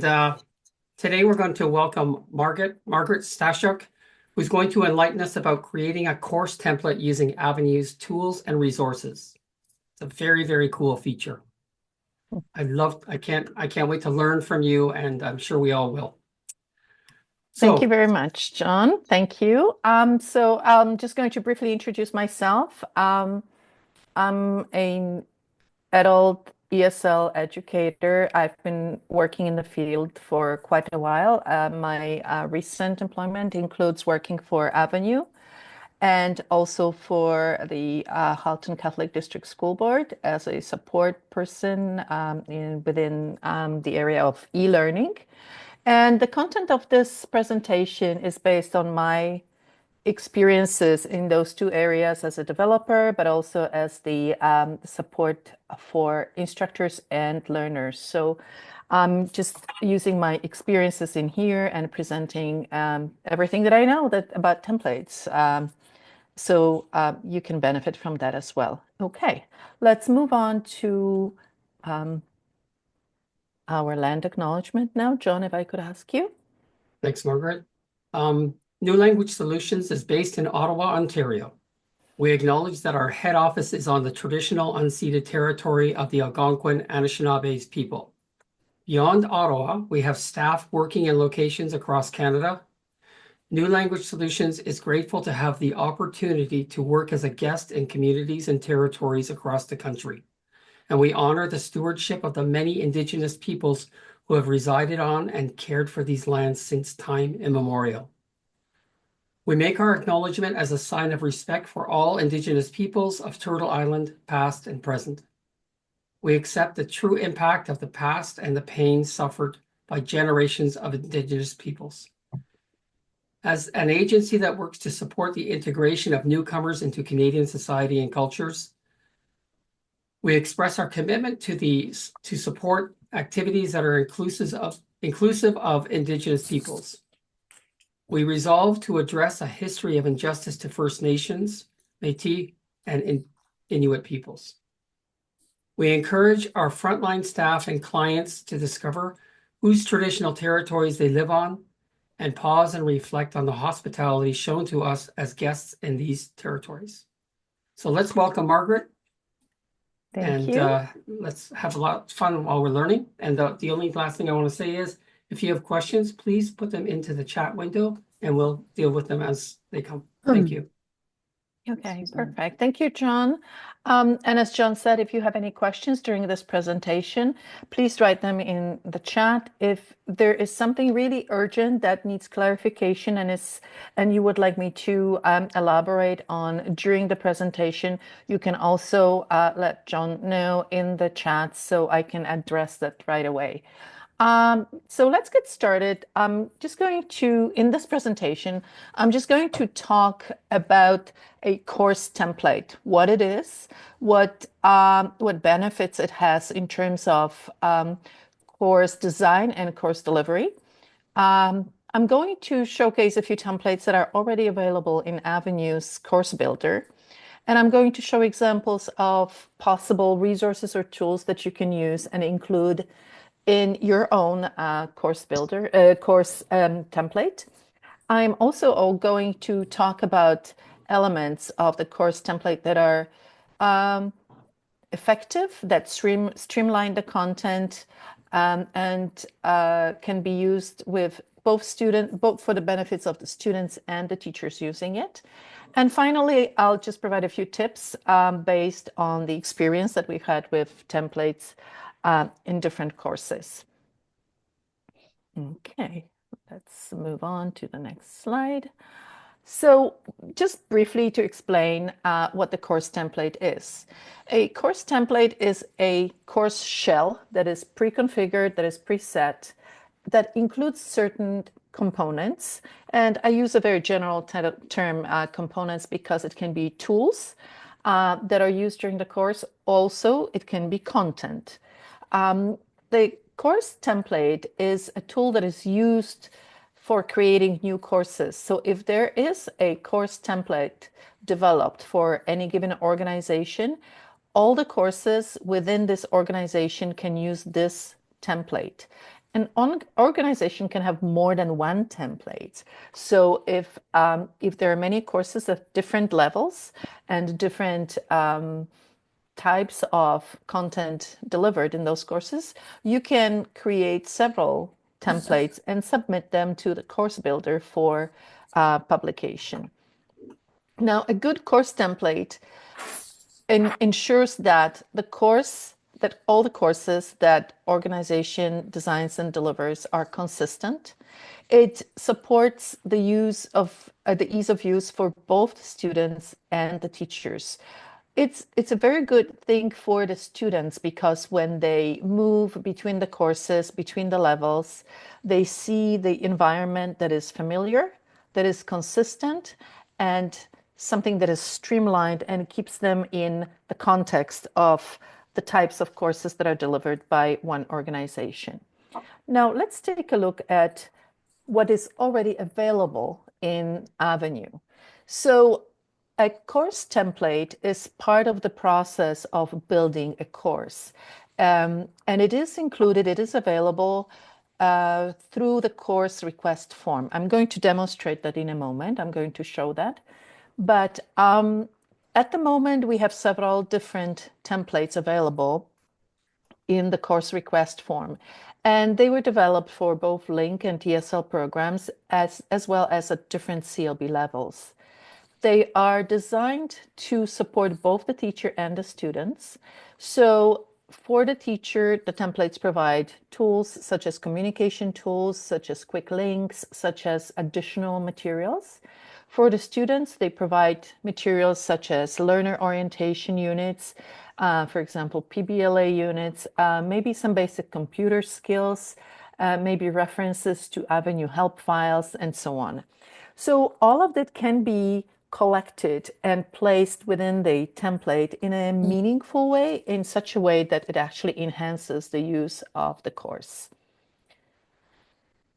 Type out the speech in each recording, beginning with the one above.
And today we're going to welcome Margaret Stashuk, who's going to enlighten us about creating a course template using Avenue's tools and resources. It's a very, very cool feature. I can't wait to learn from you, and I'm sure we all will. Thank you So, very much, John. Thank you. So I'm just going to briefly introduce myself. I'm an adult ESL educator. I've been working in the field for quite a while. My recent employment includes working for Avenue and also for the Halton Catholic District School Board as a support person within the area of e-learning. And the content of this presentation is based on my experiences in those two areas as a developer, but also as the support for instructors and learners. So I'm just using my experiences in here and presenting everything that I know about templates. So you can benefit from that as well. Okay, let's move on to our land acknowledgement now. John, if I could ask you. thanks, Margaret. New Language Solutions is based in Ottawa, Ontario. We acknowledge that our head office is on the traditional unceded territory of the Algonquin Anishinaabes people. Beyond Ottawa, we have staff working in locations across Canada. New Language Solutions is grateful to have the opportunity to work as a guest in communities and territories across the country. And we honor the stewardship of the many Indigenous peoples who have resided on and cared for these lands since time immemorial. We make our acknowledgement as a sign of respect for all Indigenous peoples of Turtle Island, past and present. We accept the true impact of the past and the pain suffered by generations of Indigenous peoples. As an agency that works to support the integration of newcomers into Canadian society and cultures, we express our commitment to support activities that are inclusive of Indigenous peoples. We resolve to address a history of injustice to First Nations, Métis, and Inuit peoples. We encourage our frontline staff and clients to discover whose traditional territories they live on and pause and reflect on the hospitality shown to us as guests in these territories. So let's welcome Margaret. Thank you. Let's have a lot of fun while we're learning. And the only last thing I want to say is, if you have questions, please put them into the chat window and we'll deal with them as they come. Thank you. Okay, perfect. Thank you, John. And as John said, if you have any questions during this presentation, please write them in the chat. If there is something really urgent that needs clarification and you would like me to elaborate on during the presentation, you can also let John know in the chat so I can address that right away. So let's get started. In this presentation, I'm just going to talk about a course template, what it is, what benefits it has in terms of course design and course delivery. I'm going to showcase a few templates that are already available in Avenue's CourseBuilder. And I'm going to show examples of possible resources or tools that you can use and include in your own course template. I'm also going to talk about elements of the course template that are effective, that streamline the content, and can be used with both for the benefits of the students and the teachers using it. And finally, I'll just provide a few tips based on the experience that we've had with templates in different courses. Okay, let's move on to the next slide. So just briefly to explain what the course template is. A course template is a course shell that is pre-configured, that is preset, that includes certain components. And I use a very general term components because it can be tools that are used during the course. Also, it can be content. The course template is a tool that is used for creating new courses. So if there is a course template developed for any given organization, all the courses within this organization can use this template. an organization can have more than one template. So if there are many courses of different levels and different types of content delivered in those courses, you can create several templates and submit them to the CourseBuilder for publication. Now, a good course template ensures that all the courses that organization designs and delivers are consistent. It supports the use of the ease of use for both the students and the teachers. It's a very good thing for the students because when they move between the courses, between the levels, they see the environment that is familiar, that is consistent, and something that is streamlined and keeps them in the context of the types of courses that are delivered by one organization. Now, let's take a look at what is already available in Avenue. So a course template is part of the process of building a course. And it is included, it is available through the course request form. I'm going to demonstrate that in a moment. I'm going to show that. But at the moment, we have several different templates available in the course request form. And they were developed for both Link and ESL programs as well as at different CLB levels. They are designed to support both the teacher and the students. So for the teacher, the templates provide tools such as communication tools, such as quick links, such as additional materials. For the students, they provide materials such as learner orientation units, for example, PBLA units, maybe some basic computer skills, maybe references to Avenue help files, and so on. So all of that can be collected and placed within the template in a meaningful way, in such a way that it actually enhances the use of the course.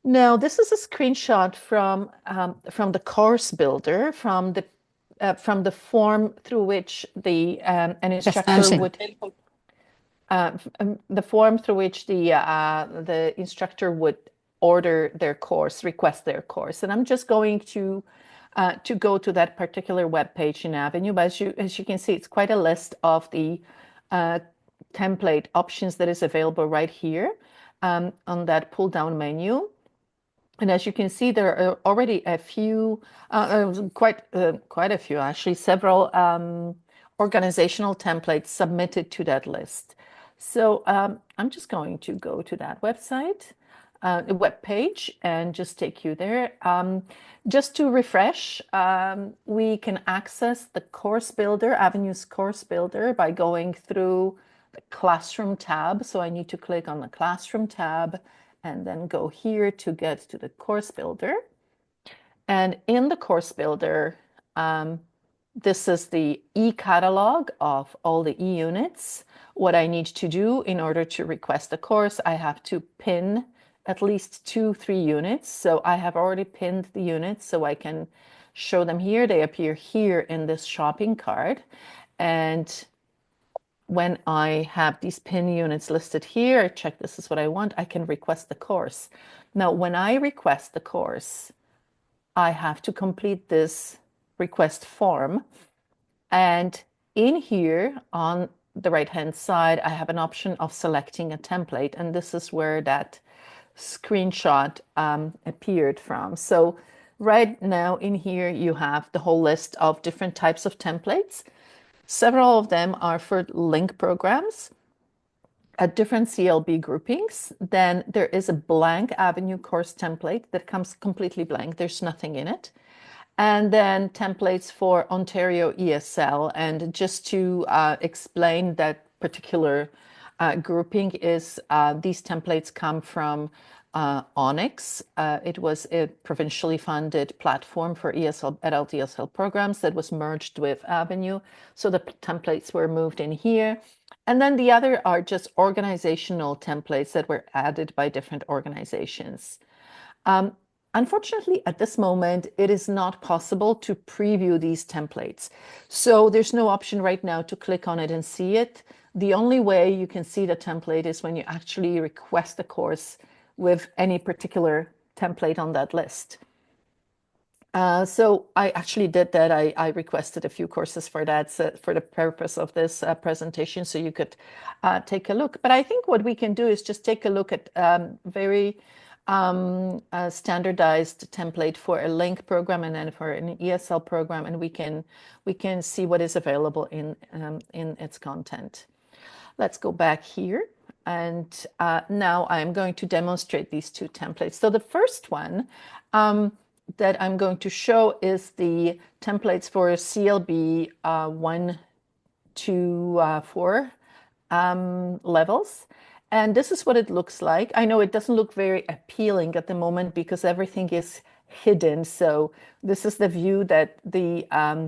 Now, this is a screenshot from the CourseBuilder, from the form through which an instructor would the form through which the instructor would order their course, request their course. And I'm just going to go to that particular web page in Avenue. But as you can see, it's quite a list of the template options that is available right here on that pull-down menu. And as you can see, there are already a few, quite a few actually, several organizational templates submitted to that list. So I'm just going to go to that website, web page, and just take you there. Just to refresh, we can access the CourseBuilder, Avenue's CourseBuilder, by going through the Classroom tab. So I need to click on the Classroom tab and then go here to get to the CourseBuilder. And in the CourseBuilder, this is the e-catalog of all the e-units. What I need to do in order to request a course, I have to pin at least 2-3 units. So I have already pinned the units so I can show them here. They appear here in this shopping cart. And when I have these pin units listed here, I check this is what I want, I can request the course. Now, when I request the course, I have to complete this request form. And in here on the right-hand side, I have an option of selecting a template. And this is where that screenshot appeared from. So right now in here, you have the whole list of different types of templates. Several of them are for link programs at different CLB groupings. Then there is a blank Avenue course template that comes completely blank. There's nothing in it. And then templates for Ontario ESL. And just to explain that particular grouping is these templates come from Onyx. It was a provincially funded platform for adult ESL programs that was merged with Avenue. So the templates were moved in here. And then the other are just organizational templates that were added by different organizations. Unfortunately, at this moment, it is not possible to preview these templates. So there's no option right now to click on it and see it. The only way you can see the template is when you actually request the course with any particular template on that list. So I actually did that. I requested a few courses for that, so for the purpose of this presentation, so you could take a look. But I think what we can do is just take a look at very standardized template for a link program and then for an ESL program, and we can see what is available in its content. Let's go back here. And now I'm going to demonstrate these two templates. So the first one that I'm going to show is the templates for CLB 1 to 4 levels. And this is what it looks like. I know it doesn't look very appealing at the moment because everything is hidden. So this is the view that the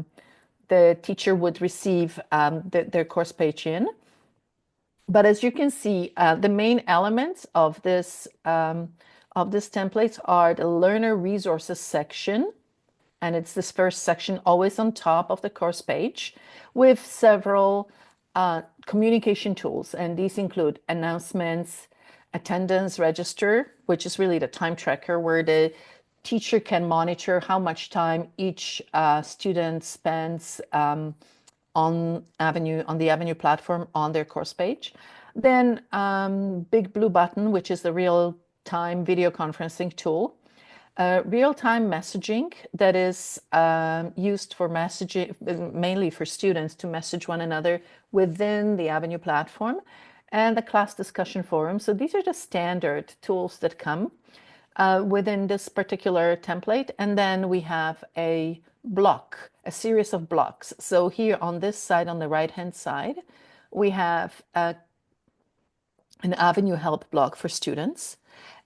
teacher would receive their course page in. But as you can see, the main elements of this templates are the learner resources section, and it's this first section always on top of the course page with several communication tools, and these include announcements, attendance register, which is really the time tracker where the teacher can monitor how much time each student spends on the Avenue platform on their course page. Then big blue button, which is the real-time video conferencing tool. Real-time messaging that is used for messaging, mainly for students to message one another within the Avenue platform, and the class discussion forum. So these are the standard tools that come within this particular template. And then we have a series of blocks. So here on this side, on the right-hand side, we have an Avenue help block for students,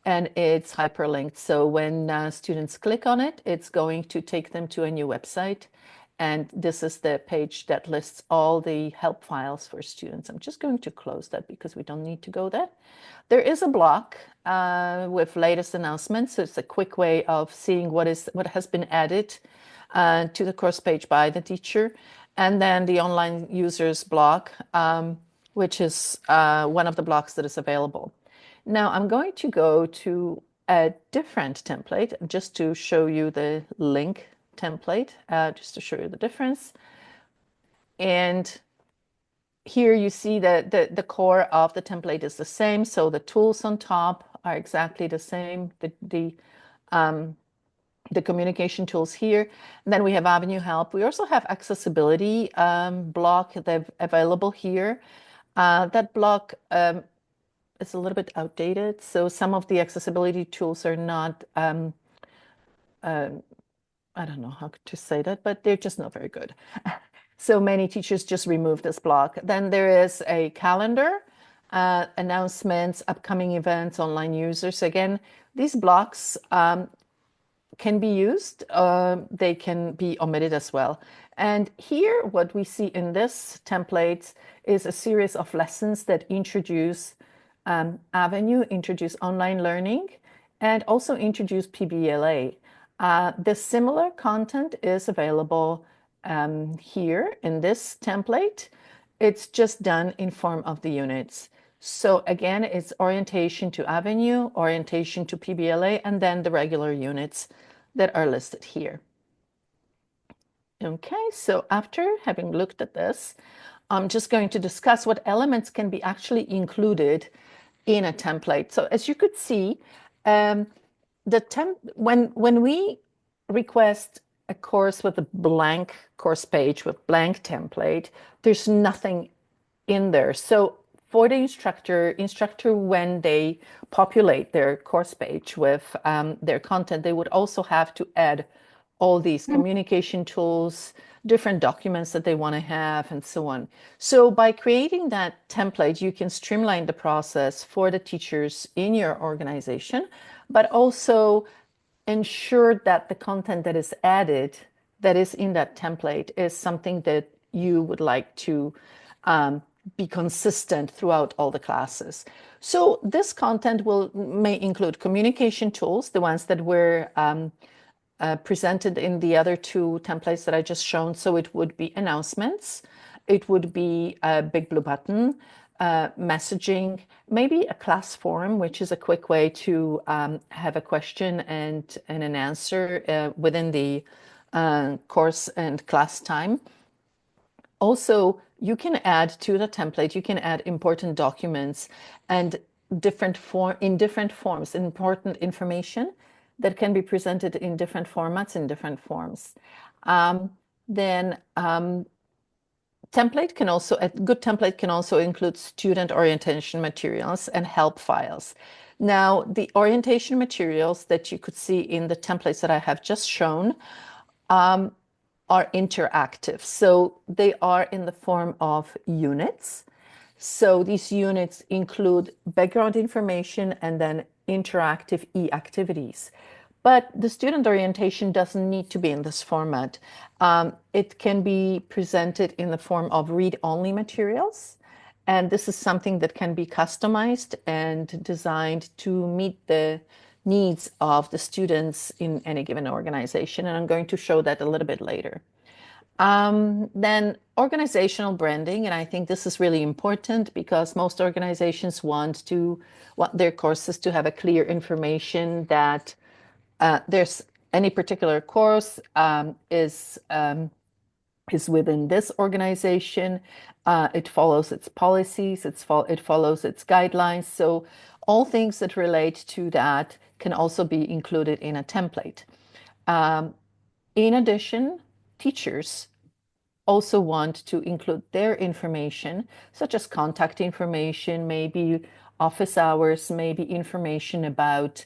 and it's hyperlinked. So when students click on it, it's going to take them to a new website. And this is the page that lists all the help files for students. I'm just going to close that because we don't need to go there. There is a block with latest announcements. So it's a quick way of seeing what has been added to the course page by the teacher. And then the online users block, which is one of the blocks that is available. Now I'm going to go to a different template just to show you the link template, just to show you the difference. And here you see that the core of the template is the same. So the tools on top are exactly the same. The communication tools here. And then we have Avenue Help. We also have accessibility block available here. That block is a little bit outdated. So some of the accessibility tools are not, I don't know how to say that, but they're just not very good. So many teachers just remove this block. Then there is a calendar, announcements, upcoming events, online users. Again, these blocks can be used. They can be omitted as well. And here, what we see in this template is a series of lessons that introduce Avenue, introduce online learning, and also introduce PBLA. The similar content is available here in this template. It's just done in form of the units. So again, it's orientation to Avenue, orientation to PBLA, and then the regular units that are listed here. Okay, so after having looked at this, I'm just going to discuss what elements can be actually included in a template. So as you could see, when we request a course with a blank course page with blank template, there's nothing in there. So for the instructor, when they populate their course page with their content, they would also have to add all these communication tools, different documents that they want to have, and so on. So by creating that template, you can streamline the process for the teachers in your organization, but also ensure that the content that is added, that is in that template, is something that you would like to be consistent throughout all the classes. So this content may include communication tools, the ones that were presented in the other two templates that I just shown. So it would be announcements, it would be a big blue button, messaging, maybe a class forum, which is a quick way to have a question and an answer within the course and class time. Also, you can add to the template, you can add important documents and different forms, important information that can be presented in different formats, in different forms. Then template can also, a good template can also include student orientation materials and help files. Now, the orientation materials that you could see in the templates that I have just shown are interactive. So they are in the form of units. So these units include background information and then interactive e-activities. But the student orientation doesn't need to be in this format. It can be presented in the form of read-only materials. And this is something that can be customized and designed to meet the needs of the students in any given organization. And I'm going to show that a little bit later. Then organizational branding, and I think this is really important because most organizations want their courses to have a clear information that there's any particular course is within this organization. It follows its policies, it follows its guidelines. So all things that relate to that can also be included in a template. In addition, teachers also want to include their information, such as contact information, maybe office hours, maybe information about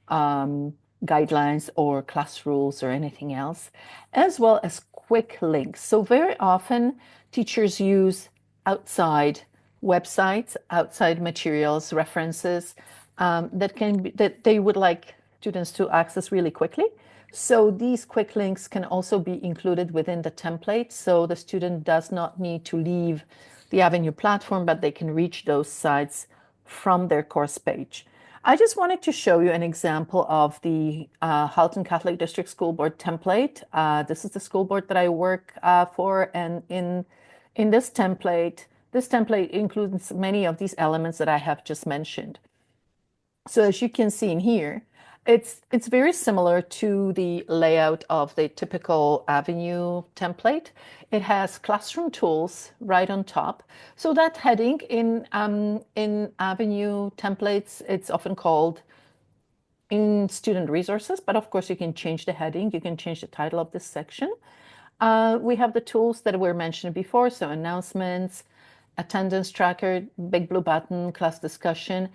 guidelines or class rules or anything else, as well as quick links. So very often teachers use outside websites, outside materials, references that they would like students to access really quickly. So these quick links can also be included within the template. So the student does not need to leave the Avenue platform, but they can reach those sites from their course page. I just wanted to show you an example of the Halton Catholic District School Board template. This is the school board that I work for, and in this template includes many of these elements that I have just mentioned. So as you can see in here, it's very similar to the layout of the typical Avenue template. It has classroom tools right on top. So that heading in Avenue templates, it's often called in student resources, but of course you can change the heading, you can change the title of this section. We have the tools that were mentioned before, so announcements, attendance tracker, big blue button, class discussion.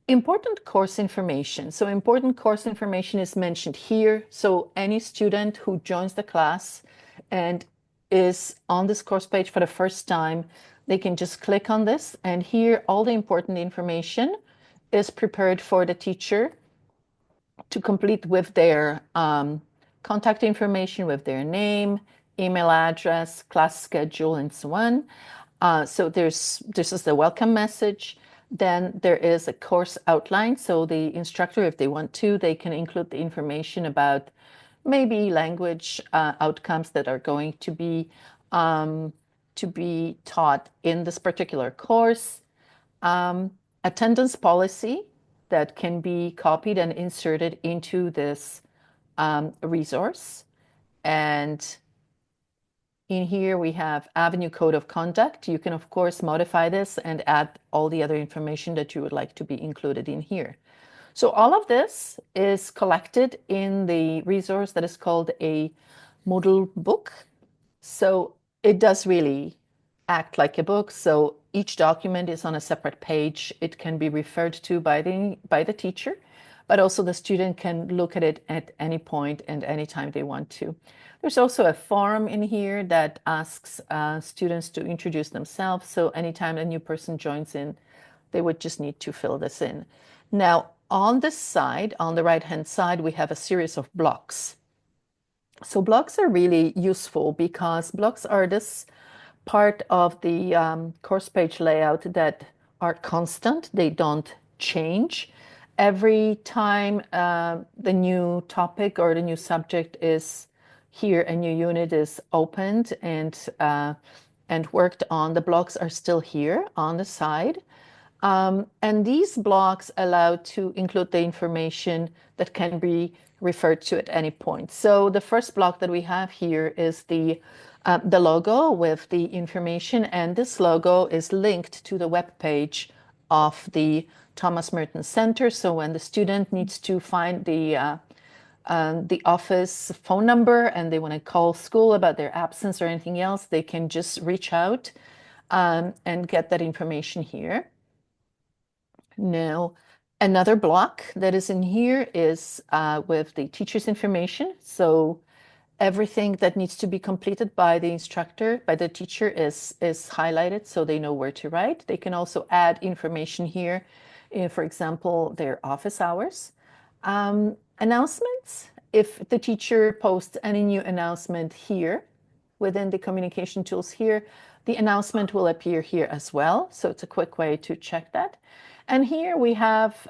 Important course information. So important course information is mentioned here. So any student who joins the class and is on this course page for the first time, they can just click on this, and here all the important information is prepared for the teacher to complete with their contact information, with their name, email address, class schedule, and so on. So this is the welcome message. Then there is a course outline. So the instructor, if they want to, they can include the information about maybe language outcomes that are going to be taught in this particular course. Attendance policy that can be copied and inserted into this resource. And in here, we have Avenue Code of Conduct. You can, of course, modify this and add all the other information that you would like to be included in here. So all of this is collected in the resource that is called a Moodle book. So it does really act like a book. So each document is on a separate page. It can be referred to by the teacher, but also the student can look at it at any point and any time they want to. There's also a forum in here that asks students to introduce themselves. So anytime a new person joins in, they would just need to fill this in. Now, on this side, on the right-hand side, we have a series of blocks. So blocks are really useful because blocks are this part of the course page layout that are constant. They don't change. Every time the new topic or the new subject is here, a new unit is opened and and worked on. The blocks are still here on the side. And these blocks allow to include the information that can be referred to at any point. So the first block that we have here is the logo with the information, and this logo is linked to the web page of the Thomas Merton Center. So when the student needs to find the office phone number and they want to call school about their absence or anything else, they can just reach out and get that information here. Now, another block that is in here is with the teacher's information. So everything that needs to be completed by the instructor, by the teacher is highlighted so they know where to write. They can also add information here, for example, their office hours. Announcements, if the teacher posts any new announcement here within the communication tools here, the announcement will appear here as well. So it's a quick way to check that. And here we have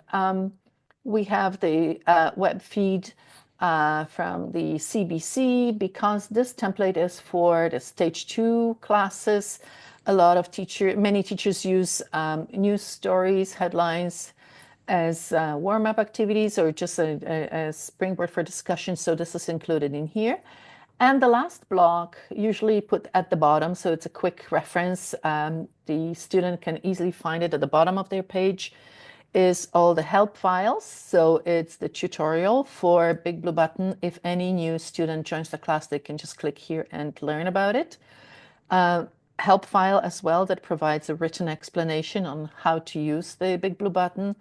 the web feed from the CBC, because this template is for the stage 2 classes. Many teachers use news stories, headlines as warm-up activities or just a springboard for discussion. So this is included in here. And the last block, usually put at the bottom, so it's a quick reference. The student can easily find it at the bottom of their page, is all the help files. So it's the tutorial for Big Blue Button. If any new student joins the class, they can just click here and learn about it. Help file as well that provides a written explanation on how to use the Big Blue Button.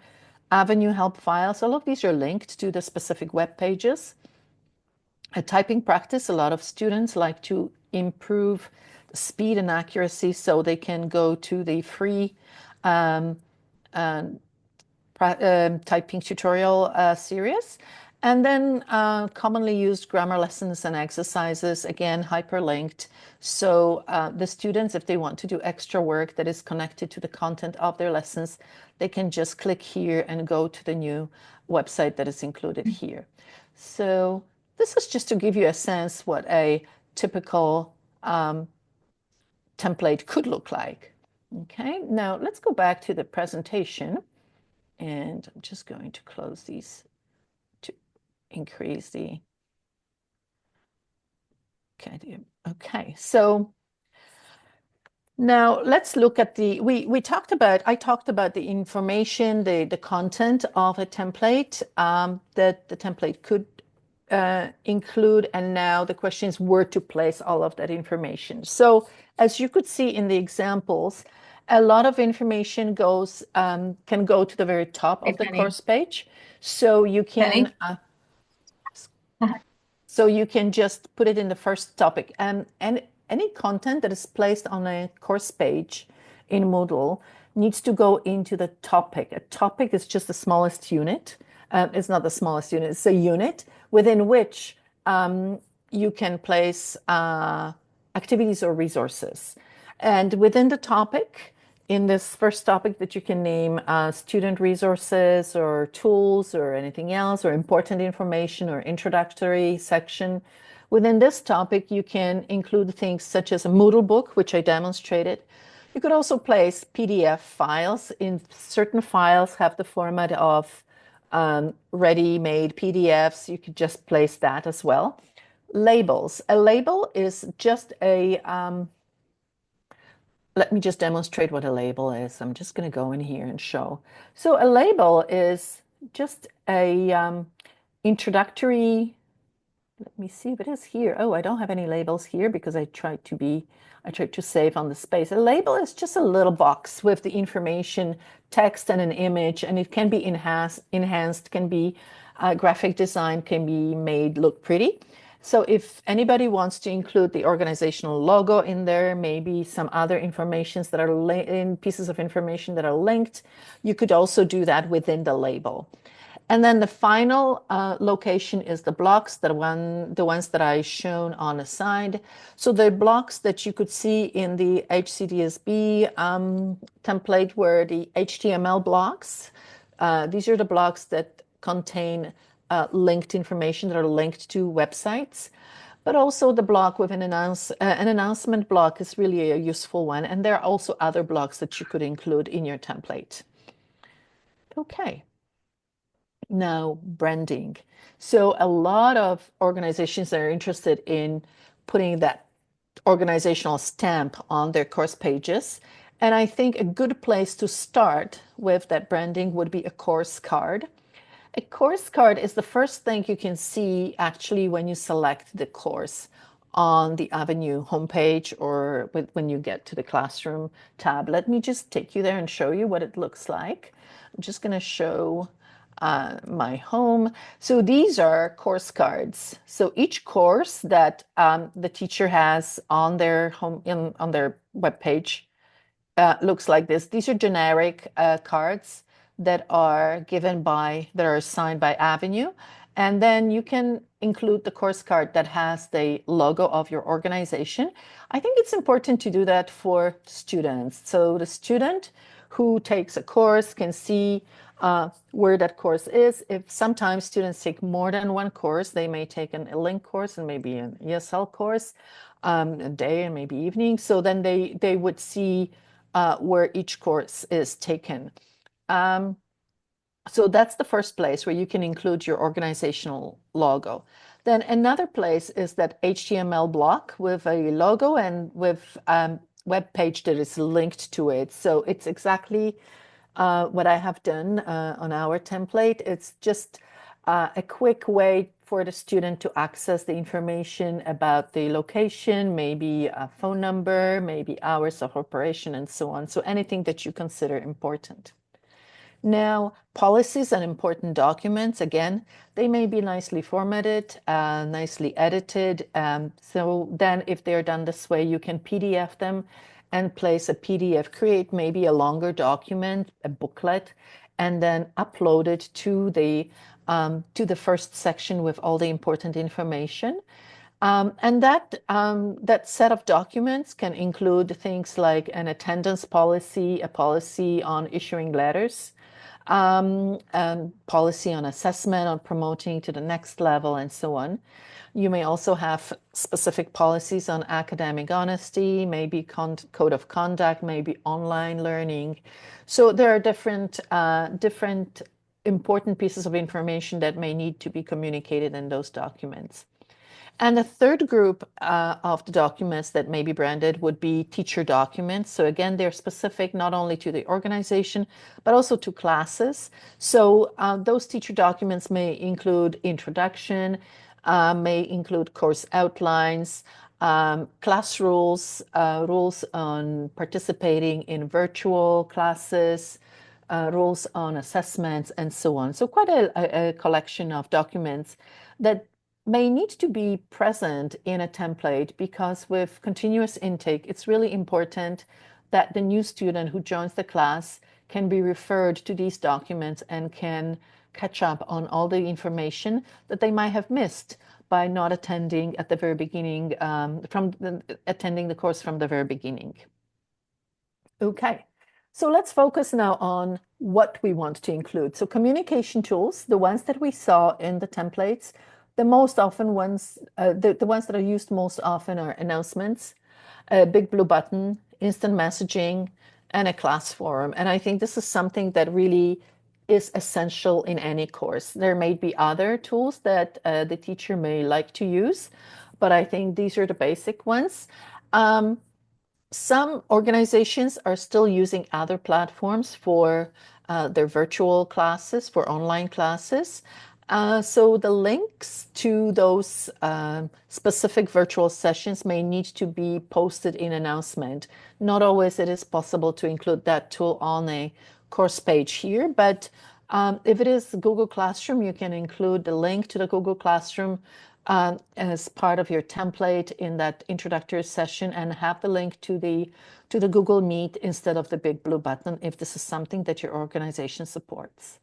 Avenue help files, all of these are linked to the specific web pages. A typing practice, a lot of students like to improve the speed and accuracy, so they can go to the free typing tutorial series. And then commonly used grammar lessons and exercises, again, hyperlinked. So the students, if they want to do extra work that is connected to the content of their lessons, they can just click here and go to the new website that is included here. So this is just to give you a sense what a typical template could look like. Okay, now let's go back to the presentation. And I'm just going to close these to increase the, okay, so now let's look at the, I talked about the information, the content of a template that the template could include, and now the question is where to place all of that information. So as you could see in the examples, a lot of information goes can go to the very top of the course page. So you can just put it in the first topic, and any content that is placed on a course page in Moodle needs to go into the topic. A topic is just the smallest unit. It's not the smallest unit, it's a unit within which you can place activities or resources. And within the topic, in this first topic that you can name student resources or tools or anything else, or important information or introductory section, within this topic, you can include things such as a Moodle book, which I demonstrated. You could also place PDF files. In certain files have the format of ready-made PDFs. You could just place that as well. Labels. A label is just a, let me just demonstrate what a label is. I'm just going to go in here and show. So a label is just a introductory, let me see if it is here. Oh, I don't have any labels here because I tried to save on the space. A label is just a little box with the information, text and an image, and it can be enhanced, can be graphic design, can be made look pretty. So if anybody wants to include the organizational logo in there, maybe some other informations that are in pieces of information that are linked, you could also do that within the label. And then the final location is the blocks, the ones that I shown on the side. So the blocks that you could see in the HCDSB template were the HTML blocks. These are the blocks that contain linked information that are linked to websites. but also the block with an announcement block is really a useful one. And there are also other blocks that you could include in your template. Okay. Now, branding. So a lot of organizations are interested in putting that organizational stamp on their course pages. And I think a good place to start with that branding would be a course card. A course card is the first thing you can see actually when you select the course on the Avenue homepage or when you get to the classroom tab. Let me just take you there and show you what it looks like. I'm just going to show my home. So these are course cards. So each course that the teacher has on their on their web page looks like this. These are generic cards that are that are assigned by Avenue. And then you can include the course card that has the logo of your organization. I think it's important to do that for students. So the student who takes a course can see where that course is. If sometimes students take more than one course, they may take a link course and maybe an ESL course, a day and maybe evening. So then they would see where each course is taken. So that's the first place where you can include your organizational logo. Then another place is that HTML block with a logo and with web page that is linked to it. So it's exactly what I have done on our template. It's just a quick way for the student to access the information about the location, maybe a phone number, maybe hours of operation, and so on. So anything that you consider important. Now, policies and important documents, again, they may be nicely formatted, nicely edited. So then if they're done this way, you can PDF them and place a PDF, create maybe a longer document, a booklet, and then upload it to the first section with all the important information. And that set of documents can include things like an attendance policy, a policy on issuing letters, and policy on assessment, on promoting to the next level, and so on. You may also have specific policies on academic honesty, maybe code of conduct, maybe online learning. So there are different important pieces of information that may need to be communicated in those documents. And the third group of the documents that may be branded would be teacher documents. So again, they're specific not only to the organization, but also to classes. So those teacher documents may include introduction, may include course outlines, class rules, rules on participating in virtual classes, rules on assessments, and so on. So quite a collection of documents that may need to be present in a template, because with continuous intake, it's really important that the new student who joins the class can be referred to these documents and can catch up on all the information that they might have missed by not attending at the very beginning, attending the course from the very beginning. Okay, so let's focus now on what we want to include. So communication tools, the ones that we saw in the templates, the most often ones, the ones that are used most often are announcements, a big blue button, instant messaging, and a class forum. And I think this is something that really is essential in any course. There may be other tools that the teacher may like to use, but I think these are the basic ones. Some organizations are still using other platforms for their virtual classes, for online classes. So the links to those specific virtual sessions may need to be posted in announcement. Not always it is possible to include that tool on a course page here, but if it is Google Classroom, you can include the link to the Google Classroom as part of your template in that introductory session, and have the link to the Google Meet instead of the big blue button if this is something that your organization supports.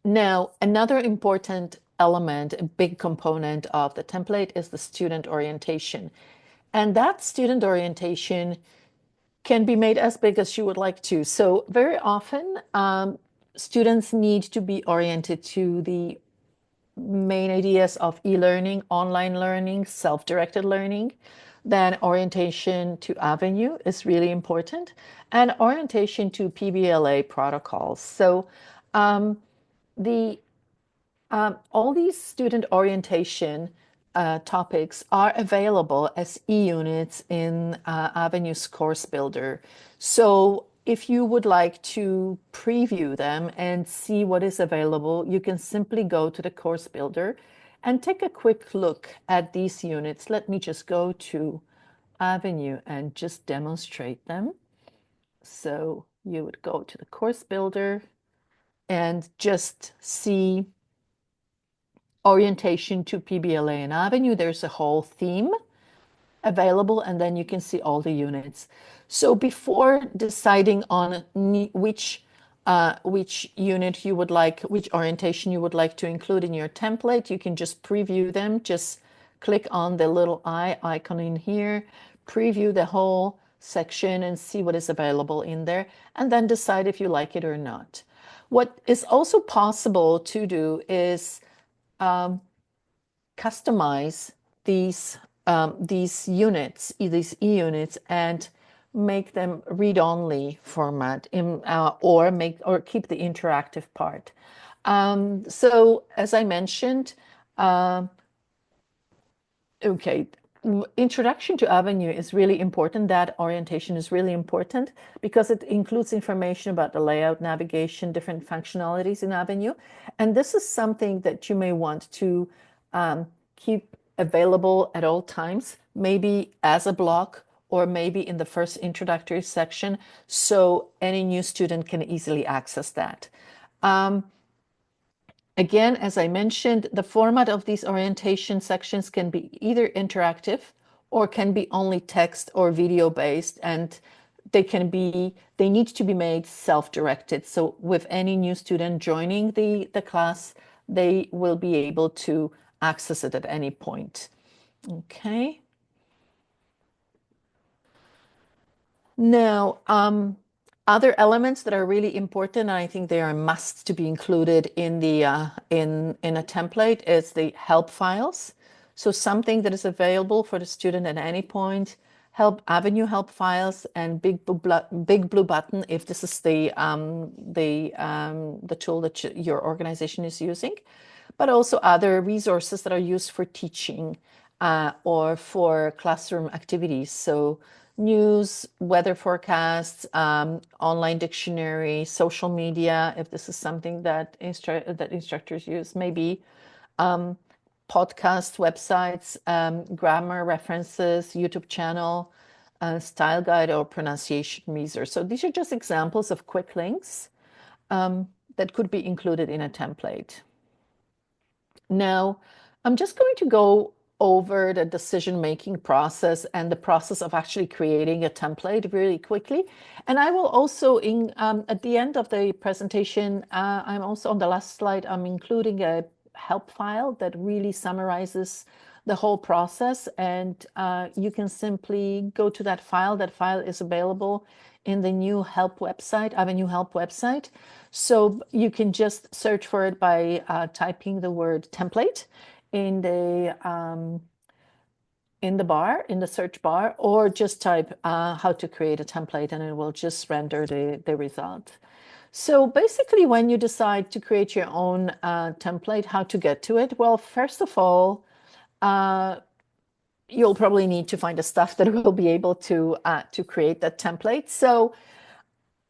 Now, another important element, a big component of the template is the student orientation. And that student orientation can be made as big as you would like to. So very often, students need to be oriented to the main ideas of e-learning, online learning, self-directed learning. Then orientation to Avenue is really important, and orientation to PBLA protocols. So the all these student orientation topics are available as e-units in Avenue's CourseBuilder. So if you would like to preview them and see what is available, you can simply go to the CourseBuilder and take a quick look at these units. Let me just go to Avenue and just demonstrate them. So you would go to the CourseBuilder and just see orientation to PBLA and Avenue. There's a whole theme available, and then you can see all the units. So before deciding on which unit you would like, which orientation you would like to include in your template, you can just preview them. Just click on the little eye icon in here, preview the whole section and see what is available in there, and then decide if you like it or not. What is also possible to do is customize these units, these e-units, and make them read-only format or keep the interactive part. So as I mentioned, okay, introduction to Avenue is really important. That orientation is really important because it includes information about the layout, navigation, different functionalities in Avenue. And this is something that you may want to keep available at all times, maybe as a block or maybe in the first introductory section, so any new student can easily access that. Again, as I mentioned, the format of these orientation sections can be either interactive or can be only text or video based, and they need to be made self-directed. So with any new student joining the class, they will be able to access it at any point. Okay. Now, other elements that are really important, and I think they are must to be included in the in a template, is the help files. So something that is available for the student at any point. Avenue help files and big blue button if this is the tool that your organization is using, but also other resources that are used for teaching or for classroom activities. So news, weather forecasts, online dictionary, social media, if this is something that instructors use, maybe podcasts, websites, grammar references, YouTube channel, style guide, or pronunciation resource. So these are just examples of quick links that could be included in a template. Now, I'm just going to go over the decision-making process and the process of actually creating a template really quickly. And I will also, at the end of the presentation, I'm also on the last slide, I'm including a help file that really summarizes the whole process. And you can simply go to that file. That file is available in the new help website, Avenue help website. So you can just search for it by typing the word template in the search bar, or just type how to create a template and it will just render the result. So basically, when you decide to create your own template, how to get to it? Well, first of all, you'll probably need to find a staff that will be able to create that template. So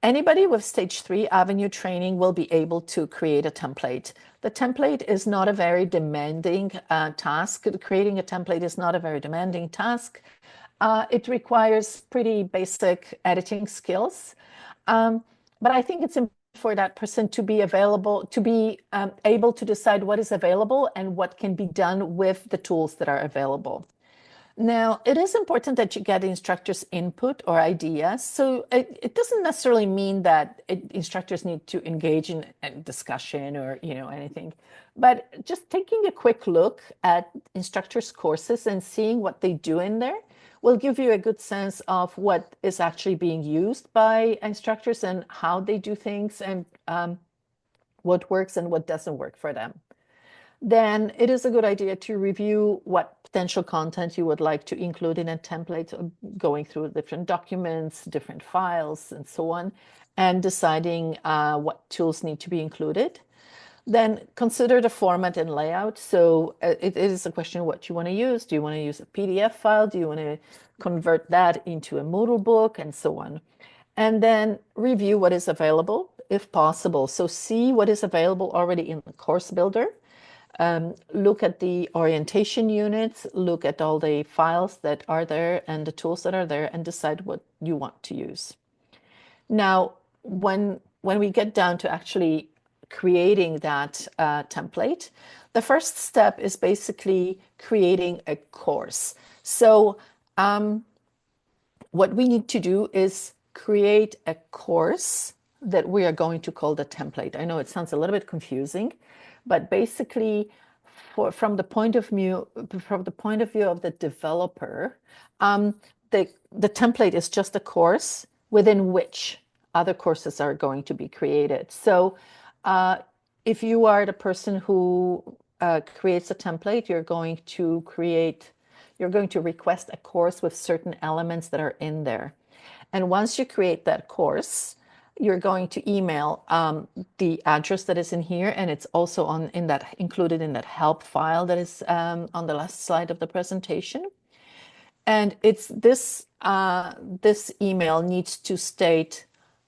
anybody with stage 3 Avenue training will be able to create a template. The template is not a very demanding task. Creating a template is not a very demanding task. It requires pretty basic editing skills. But I think it's important for that person to be available, to be able to decide what is available and what can be done with the tools that are available. Now, it is important that you get instructors' input or ideas. So it doesn't necessarily mean that instructors need to engage in a discussion or anything, but just taking a quick look at instructors' courses and seeing what they do in there will give you a good sense of what is actually being used by instructors and how they do things and what works and what doesn't work for them. then it is a good idea to review what potential content you would like to include in a template, going through different documents, different files, and so on, and deciding what tools need to be included. Then consider the format and layout. So it is a question of what you want to use. Do you want to use a PDF file? Do you want to convert that into a Moodle book, and so on? And then review what is available, if possible. So see what is available already in the course builder. Look at the orientation units, look at all the files that are there and the tools that are there, and decide what you want to use. Now, when we get down to actually creating that template, the first step is basically creating a course. So what we need to do is create a course that we are going to call the template. I know it sounds a little bit confusing, but basically, from the point of view of the developer, the template is just a course within which other courses are going to be created. So if you are the person who creates a template, you're going to request a course with certain elements that are in there. And once you create that course, you're going to email the address that is in here, and it's also included in that help file that is on the last slide of the presentation. And it's this email needs to state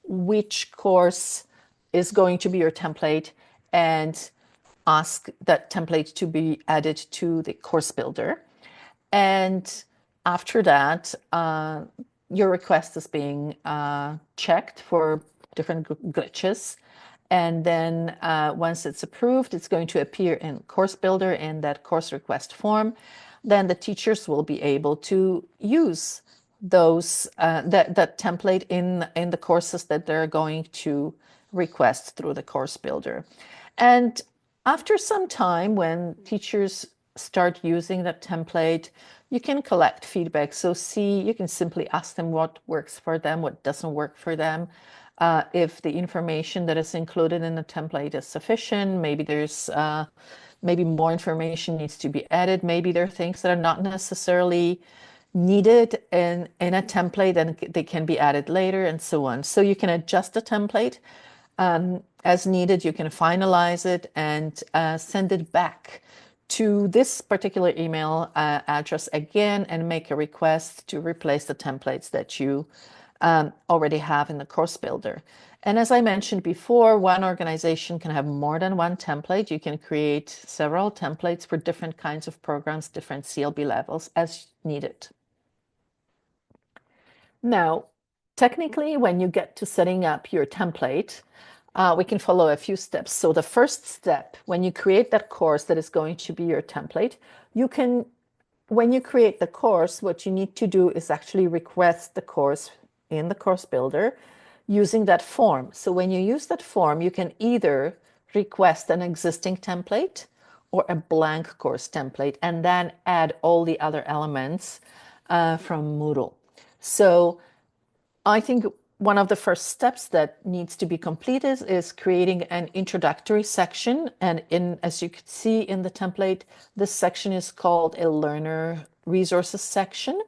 which course is going to be your template, and ask that template to be added to the course builder. And after that, your request is being checked for different glitches. And then once it's approved, it's going to appear in Course Builder in that course request form. Then the teachers will be able to use that template in the courses that they're going to request through the Course Builder. And after some time, when teachers start using that template, you can collect feedback. So you can simply ask them what works for them, what doesn't work for them. If the information that is included in the template is sufficient, maybe more information needs to be added. Maybe there are things that are not necessarily needed in a template and they can be added later, and so on. So you can adjust the template as needed. You can finalize it and send it back to this particular email address again, and make a request to replace the templates that you already have in the course builder. And as I mentioned before, one organization can have more than one template. You can create several templates for different kinds of programs, different CLB levels as needed. Now, technically, when you get to setting up your template, we can follow a few steps. So the first step, when you create that course that is going to be your template, when you create the course, what you need to do is actually request the course in the course builder using that form. So when you use that form, you can either request an existing template or a blank course template, and then add all the other elements from Moodle. So I think one of the first steps that needs to be completed is creating an introductory section. And as you can see in the template, this section is called a learner resources section.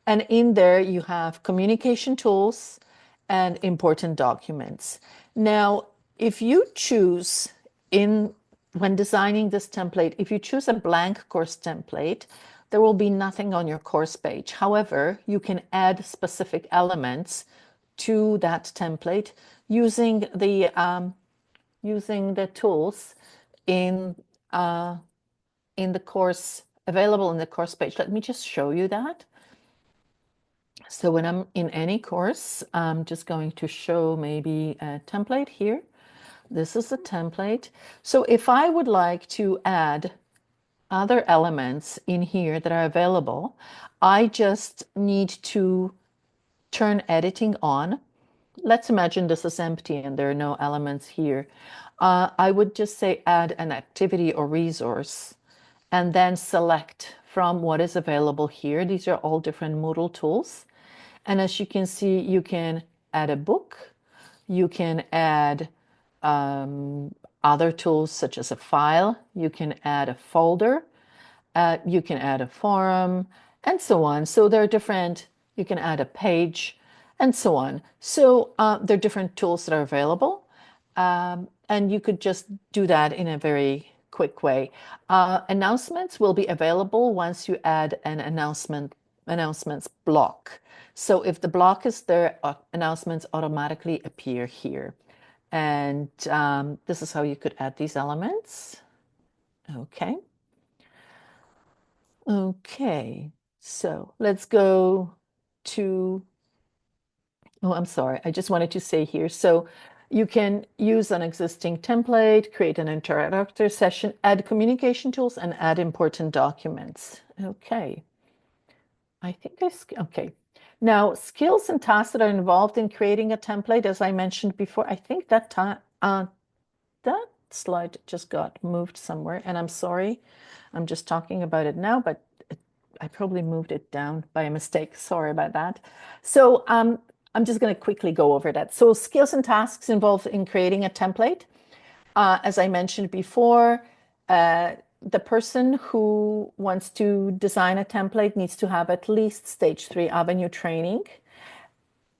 And in there you have communication tools and important documents. Now, if you choose when designing this template, if you choose a blank course template, there will be nothing on your course page. However, you can add specific elements to that template using the tools in the course available in the course page. Let me just show you that. So when I'm in any course, I'm just going to show maybe a template here. This is the template. So if I would like to add other elements in here that are available, I just need to turn editing on. Let's imagine this is empty and there are no elements here. I would just say add an activity or resource, and then select from what is available here. These are all different Moodle tools. And as you can see, you can add a book, you can add other tools such as a file. You can add a folder. You can add a forum and so on. So there are different, you can add a page and so on. So there are different tools that are available. And you could just do that in a very quick way. Announcements will be available once you add an announcements block. So if the block is there, announcements automatically appear here. And this is how you could add these elements. Okay. Okay, so let's go to, oh, I'm sorry, I just wanted to say here. So you can use an existing template, create an interactive session, add communication tools, and add important documents. Okay, I think okay. Now, skills and tasks that are involved in creating a template, as I mentioned before, I think that that slide just got moved somewhere, and I'm sorry. I'm just talking about it now, but I probably moved it down by a mistake. Sorry about that. So I'm just going to quickly go over that. So skills and tasks involved in creating a template. As I mentioned before, the person who wants to design a template needs to have at least stage 3 Avenue training.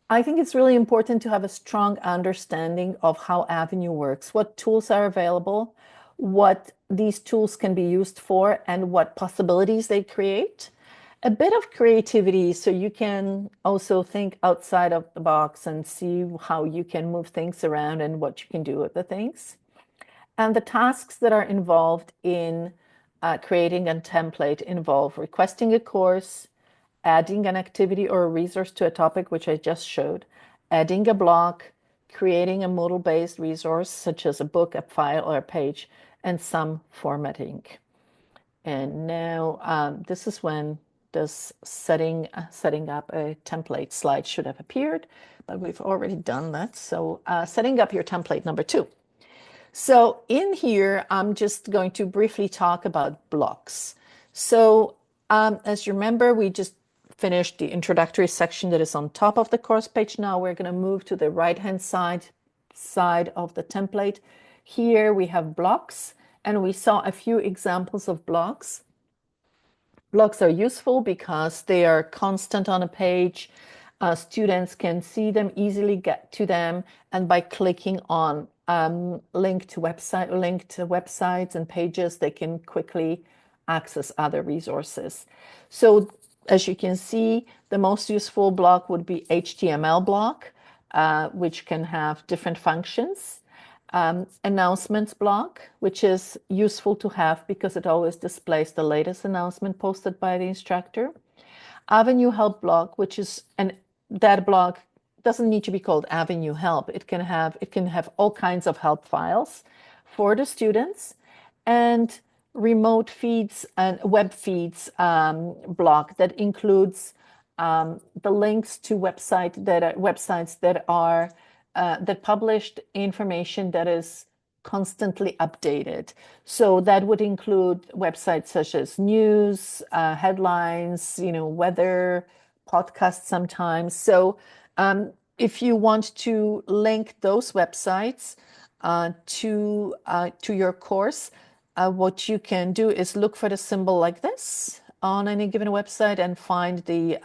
I think it's really important to have a strong understanding of how Avenue works, what tools are available, what these tools can be used for, and what possibilities they create. A bit of creativity so you can also think outside of the box and see how you can move things around and what you can do with the things. And the tasks that are involved in creating a template involve requesting a course, adding an activity or a resource to a topic, which I just showed, adding a block, creating a modal-based resource, such as a book, a file, or a page, and some formatting. And now this is when this setting up a template slide should have appeared, but we've already done that. So setting up your template number 2. So in here, I'm just going to briefly talk about blocks. So as you remember, we just finished the introductory section that is on top of the course page. Now we're going to move to the right-hand side of the template. Here we have blocks, and we saw a few examples of blocks. Blocks are useful because they are constant on a page. Students can see them, easily get to them, and by clicking on link to websites and pages, they can quickly access other resources. So as you can see, the most useful block would be HTML block, which can have different functions. Announcements block, which is useful to have because it always displays the latest announcement posted by the instructor. Avenue help block, which is, and that block doesn't need to be called Avenue help. It can have all kinds of help files for the students. And remote feeds and web feeds block that includes the links to websites that published information that is constantly updated. So that would include websites such as news, headlines, weather, podcasts sometimes. So if you want to link those websites to your course, what you can do is look for the symbol like this on any given website and find the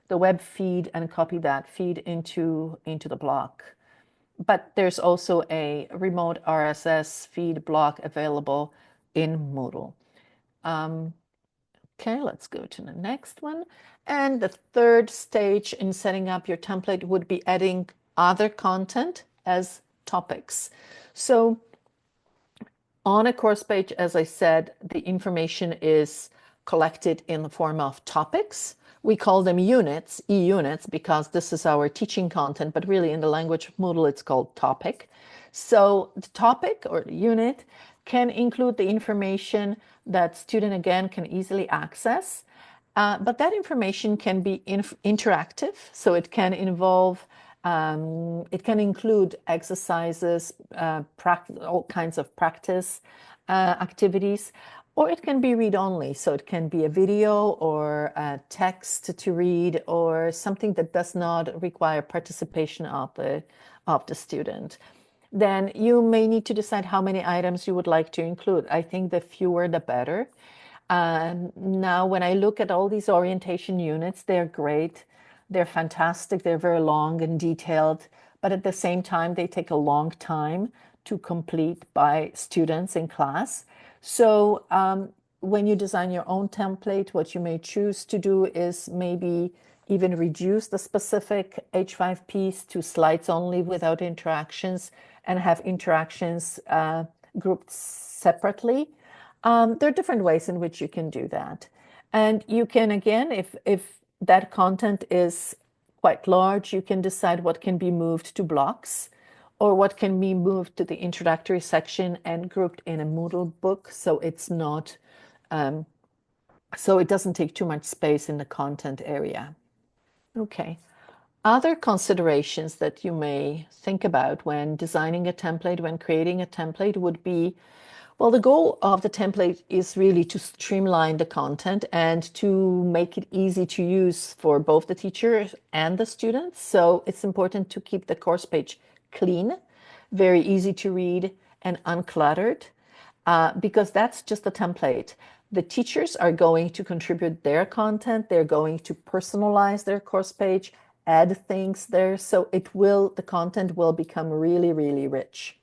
web feed and copy that feed into the block. But there's also a remote RSS feed block available in Moodle. Okay, let's go to the next one. And the third stage in setting up your template would be adding other content as topics. So on a course page, as I said, the information is collected in the form of topics. We call them units, e-units, because this is our teaching content, but really in the language of Moodle, it's called topic. So the topic or the unit can include the information that student, again, can easily access. But that information can be interactive, so it can involve it can include exercises, all kinds of practice activities, or it can be read-only. So it can be a video or a text to read or something that does not require participation of the student. then you may need to decide how many items you would like to include. I think the fewer the better. Now, when I look at all these orientation units, they're great. They're fantastic. They're very long and detailed, but at the same time, they take a long time to complete by students in class. So when you design your own template, what you may choose to do is maybe even reduce the specific H5 piece to slides only without interactions and have interactions grouped separately. There are different ways in which you can do that. And you can, again, if that content is quite large, you can decide what can be moved to blocks or what can be moved to the introductory section and grouped in a Moodle book so it's not, so it doesn't take too much space in the content area. Okay. Other considerations that you may think about when designing a template, when creating a template would be, well, the goal of the template is really to streamline the content and to make it easy to use for both the teachers and the students. So it's important to keep the course page clean, very easy to read, and uncluttered, because that's just a template. The teachers are going to contribute their content. They're going to personalize their course page, add things there. So the content will become really, really rich.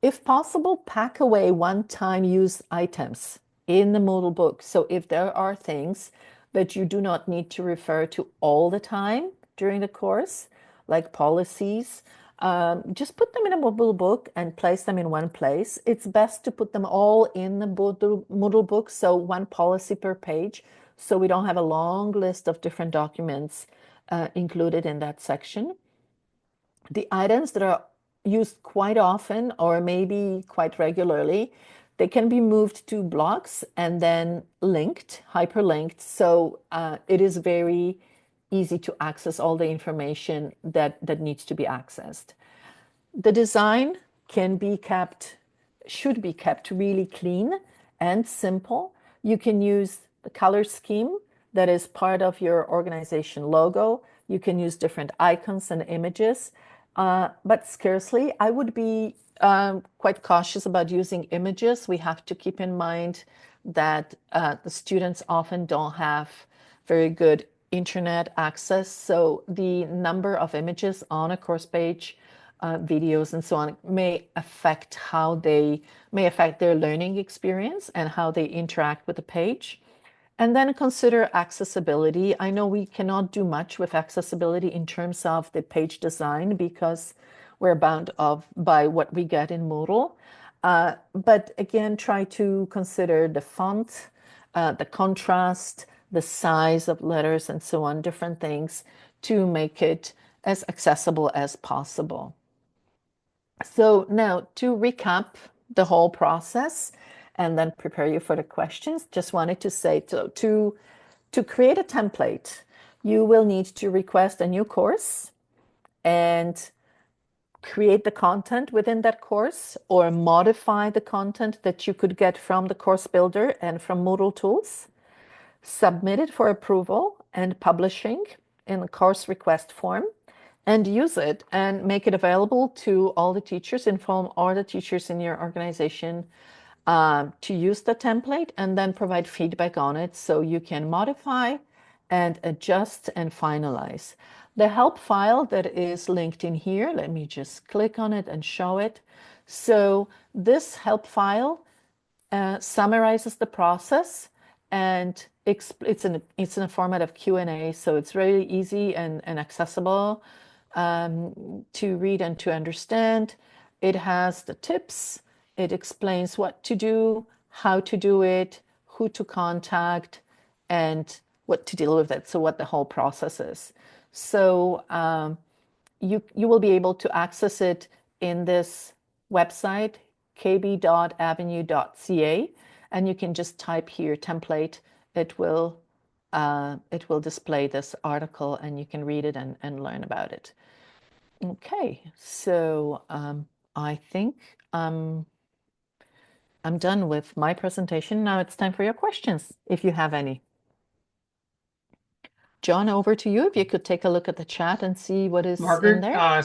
If possible, pack away one-time use items in the Moodle book. So if there are things that you do not need to refer to all the time during the course, like policies, just put them in a Moodle book and place them in one place. It's best to put them all in the Moodle book, so one policy per page, so we don't have a long list of different documents included in that section. The items that are used quite often or maybe quite regularly, they can be moved to blocks and then linked, hyperlinked. So it is very easy to access all the information that needs to be accessed. The design should be kept really clean and simple. You can use the color scheme that is part of your organization logo. You can use different icons and images, but scarcely. I would be quite cautious about using images. We have to keep in mind that the students often don't have very good internet access. So the number of images on a course page, videos and so on may affect their learning experience and how they interact with the page. And then consider accessibility. I know we cannot do much with accessibility in terms of the page design because we're bound by what we get in Moodle. But again, try to consider the font, the contrast, the size of letters and so on, different things to make it as accessible as possible. So now to recap the whole process and then prepare you for the questions, just wanted to say to create a template, you will need to request a new course and create the content within that course or modify the content that you could get from the CourseBuilder and from Moodle tools, submit it for approval and publishing in the course request form, and use it and make it available to all the teachers, inform all the teachers in your organization to use the template and then provide feedback on it so you can modify and adjust and finalize. The help file that is linked in here, let me just click on it and show it. So this help file summarizes the process and it's in a format of Q&A, so it's really easy and accessible to read and to understand. It has the tips. It explains what to do, how to do it, who to contact, and what to deal with it. So what the whole process is. So you will be able to access it in this website, kb.avenue.ca, and you can just type here template. It will display this article and you can read it and learn about it. Okay, so I think I'm done with my presentation. Now it's time for your questions, if you have any. John, over to you. If you could take a look at the chat and see what is in Margaret, there.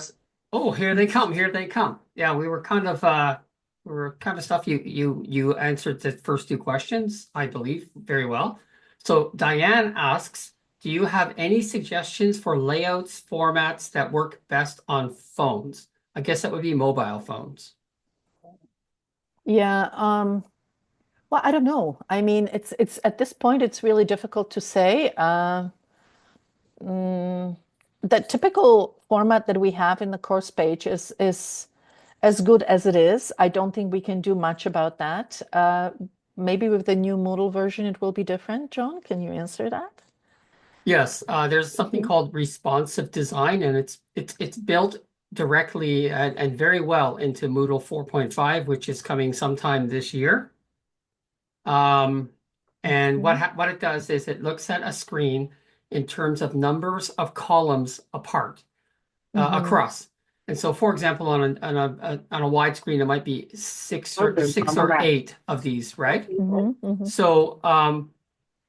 Oh, here they come. Here they come. Yeah, we were kind of stuff you answered the first two questions, I believe, very well. So Diane asks, do you have any suggestions for layouts, formats that work best on phones? I guess that would be mobile phones. Yeah, well, I don't know. I mean, it's at this point, it's really difficult to say. Mm, the typical format that we have in the course page is as good as it is. I don't think we can do much about that. Maybe with the new Moodle version, it will be different. John, can you answer that? Yes, there's something Mhm. called responsive design, and it's built directly and very well into Moodle 4.5, which is coming sometime this year. Um, and Okay. what it does is it looks at a screen in terms of numbers of columns apart Hmm. across. And so, for example, on a wide screen, it might be six or eight of these, right? Hmm. Hmm. So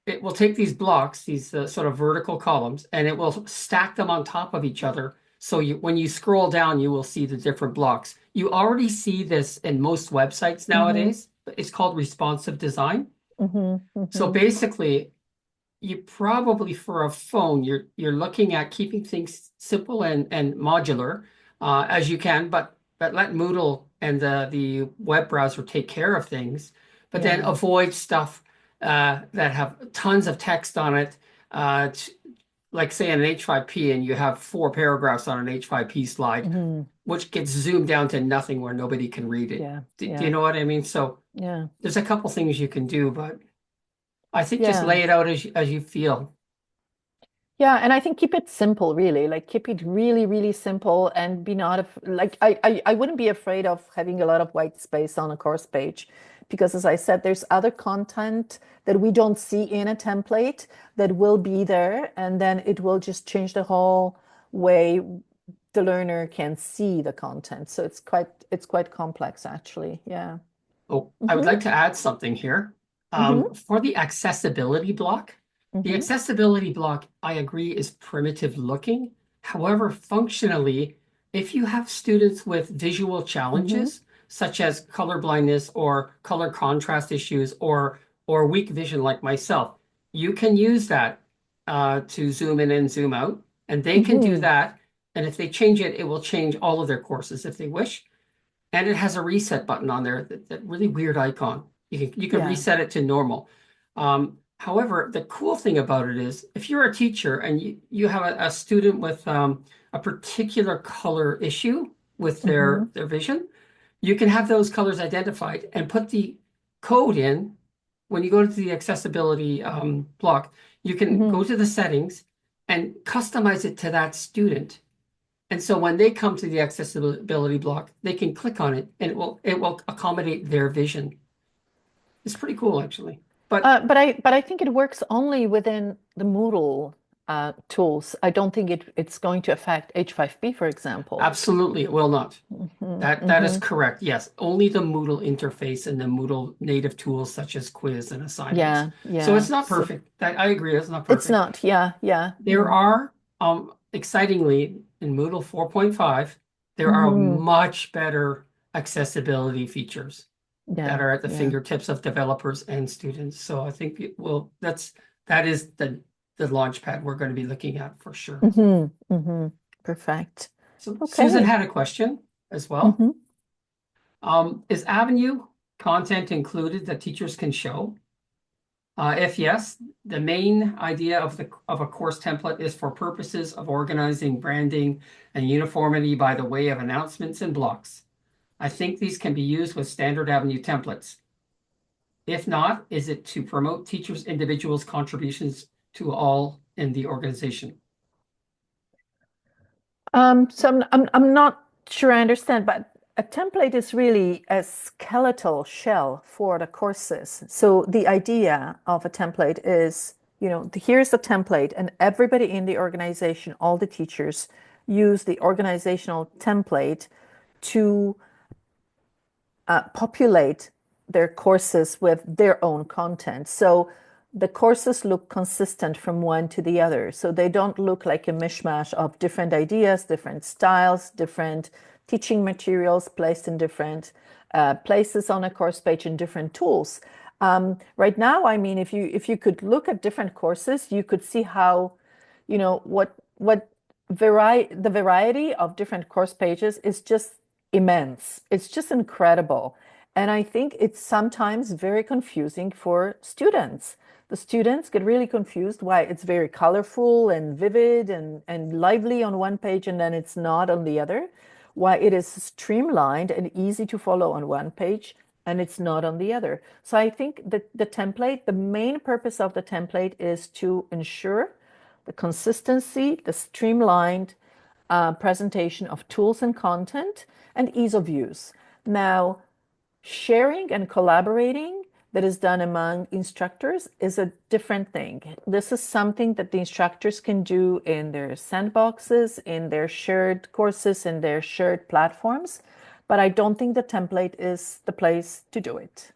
it will take these blocks, these sort of vertical columns, and it will stack them on top of each other. So when you scroll down, you will see the different blocks. You already see this in most websites Hmm. nowadays. It's called responsive design. Hmm. So Hmm. basically, you probably for a phone, you're looking at keeping things simple and modular as you can, but let Moodle and the web browser take care of things. But then Yeah. avoid stuff that have tons of text on it. Like say an H5P, and you have four paragraphs on an H5P slide, Hmm. which gets zoomed down to nothing where nobody can read it. Yeah. Do you Yeah. know what I mean? So Yeah. there's a couple things you can do, but I think just Yeah. lay it out as you feel. Yeah, and I think keep it simple, really. Like keep it really, really simple and be not af like I wouldn't be afraid of having a lot of white space on a course page because as I said, there's other content that we don't see in a template that will be there, and then it will just change the whole way the learner can see the content. So it's quite complex actually. Yeah. Oh, I would Mm-hmm. like to add something here. Mm-hmm. For the Mm-hmm. accessibility block, I agree, is primitive looking. However, functionally, if you have students with visual Mm-hmm. challenges, such as color blindness or color contrast issues or weak vision like myself, you can use that to zoom in and zoom out, and they can do Mm-hmm. that. And if they change it, it will change all of their courses if they wish. And it has a reset button on there, that really weird icon. You can Yeah. reset it to normal. However, the cool thing about it is if you're a teacher and you have a student with a particular color issue with Mm-hmm. their vision, you can have those colors identified and put the code in. When you go to the accessibility block, you can Mm-hmm. go to the settings and customize it to that student. And so when they come to the accessibility block, they can click on it and it will accommodate their vision. It's pretty cool actually. But But I think it works only within the Moodle tools. I don't think it's going to affect H5P, for example. absolutely it will not. Hmm. That is Hmm. correct. Yes, only the Moodle interface and the Moodle native tools such as quiz and assignments. Yeah, So yeah. it's not So perfect. I agree, it's not it's perfect. not. Yeah, yeah. There are excitingly in Moodle 4.5, there are Hmm. much better accessibility features that Yeah, are at the yeah. fingertips of developers and students. So I think that is the launch pad we're going to be looking at for sure. Hmm. Hmm. Perfect. So Susan Okay. had a question as well. Hmm. Is Avenue content included that teachers can show? If yes, the main idea of a course template is for purposes of organizing, branding, and uniformity by the way of announcements and blocks. I think these can be used with standard Avenue templates. If not, is it to promote teachers' individuals' contributions to all in the organization? So I'm not sure I understand, but a template is really a skeletal shell for the courses. So the idea of a template is, here's the template, and everybody in the organization, all the teachers, use the organizational template to populate their courses with their own content. So the courses look consistent from one to the other. So they don't look like a mishmash of different ideas, different styles, different teaching materials placed in different places on a course page and different tools. Right now, I mean, if you could look at different courses, you could see how, what the variety of different course pages is just immense. It's just incredible. And I think it's sometimes very confusing for students. The students get really confused why it's very colorful and vivid and lively on one page and then it's not on the other, why it is streamlined and easy to follow on one page and it's not on the other. So I think that the main purpose of the template is to ensure the consistency, the streamlined presentation of tools and content, and ease of use. Now, sharing and collaborating that is done among instructors is a different thing. This is something that the instructors can do in their sandboxes, in their shared courses, in their shared platforms, but I don't think the template is the place to do it.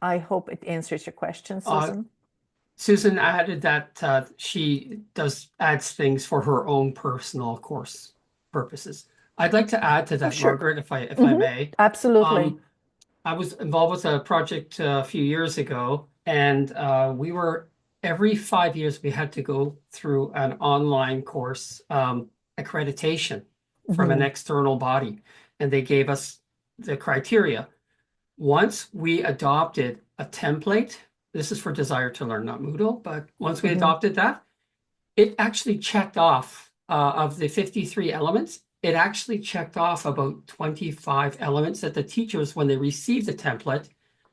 I hope it answers your question, Susan. Susan added that she adds things for her own personal course purposes. I'd like to add to that, sure. Margaret, if I may. Absolutely. I was involved with a project a few years ago, and every 5 years we had to go through an online course accreditation from an external body, and they gave us the criteria. Once we adopted a template, this is for Desire to Learn, not Moodle, but once we adopted that, it actually checked off of the 53 elements. It actually checked off about 25 elements that the teachers, when they received the template,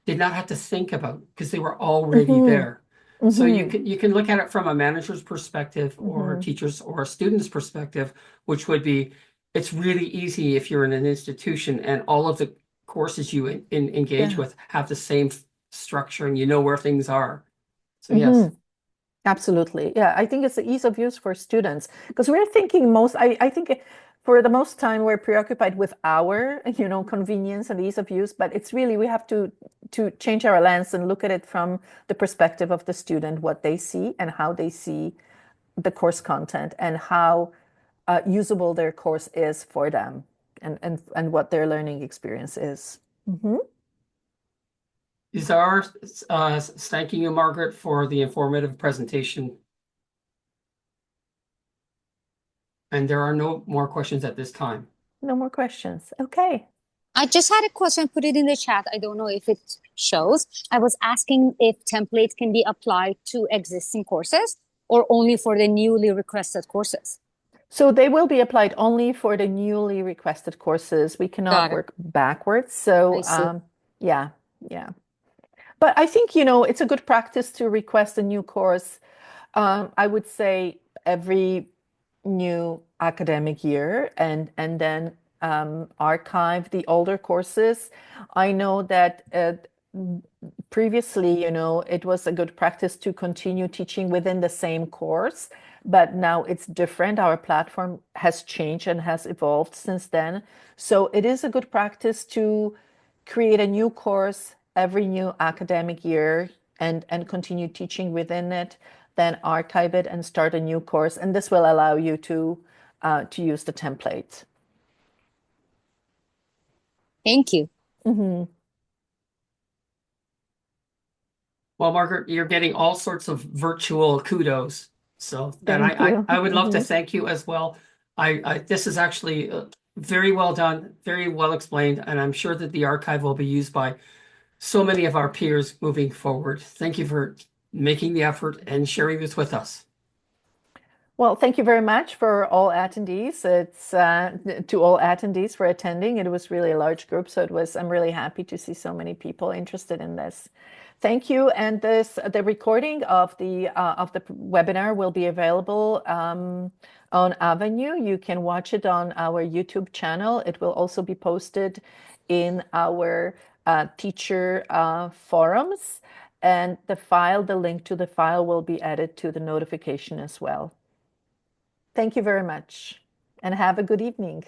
did not have to think about because they were already there. So you can look at it from a manager's perspective or a teacher's or a student's perspective, which would be, it's really easy if you're in an institution and all of the courses you engage with have the same structure and you know where things are. So yes. Absolutely. Yeah, I think it's the ease of use for students because we're thinking I think for the most time we're preoccupied with our, convenience and ease of use, but it's really, we have to change our lens and look at it from the perspective of the student, what they see and how they see the course content and how usable their course is for them and what their learning experience is. These are thanking you, Margaret, for the informative presentation. And there are no more questions at this time. No more questions. Okay. I just had a question, put it in the chat. I don't know if it shows. I was asking if templates can be applied to existing courses or only for the newly requested courses. So they will be applied only for the newly requested courses. We cannot work backwards. So yeah. But I think, it's a good practice to request a new course. I would say every new academic year and then archive the older courses. I know that previously, it was a good practice to continue teaching within the same course, but now it's different. Our platform has changed and has evolved since then. So it is a good practice to create a new course every new academic year and continue teaching within it, then archive it and start a new course. And this will allow you to use the template. Thank you. Well, Margaret, you're getting all sorts of virtual kudos. So, and I would love to thank you as well. This is actually very well done, very well explained, and I'm sure that the archive will be used by so many of our peers moving forward. Thank you for making the effort and sharing this with us. Well, thank you very much for all attendees. It's to all attendees for attending. It was really a large group, so I'm really happy to see so many people interested in this. Thank you. And the recording of the webinar will be available on Avenue. You can watch it on our YouTube channel. It will also be posted in our teacher forums, and the link to the file will be added to the notification as well. Thank you very much and have a good evening.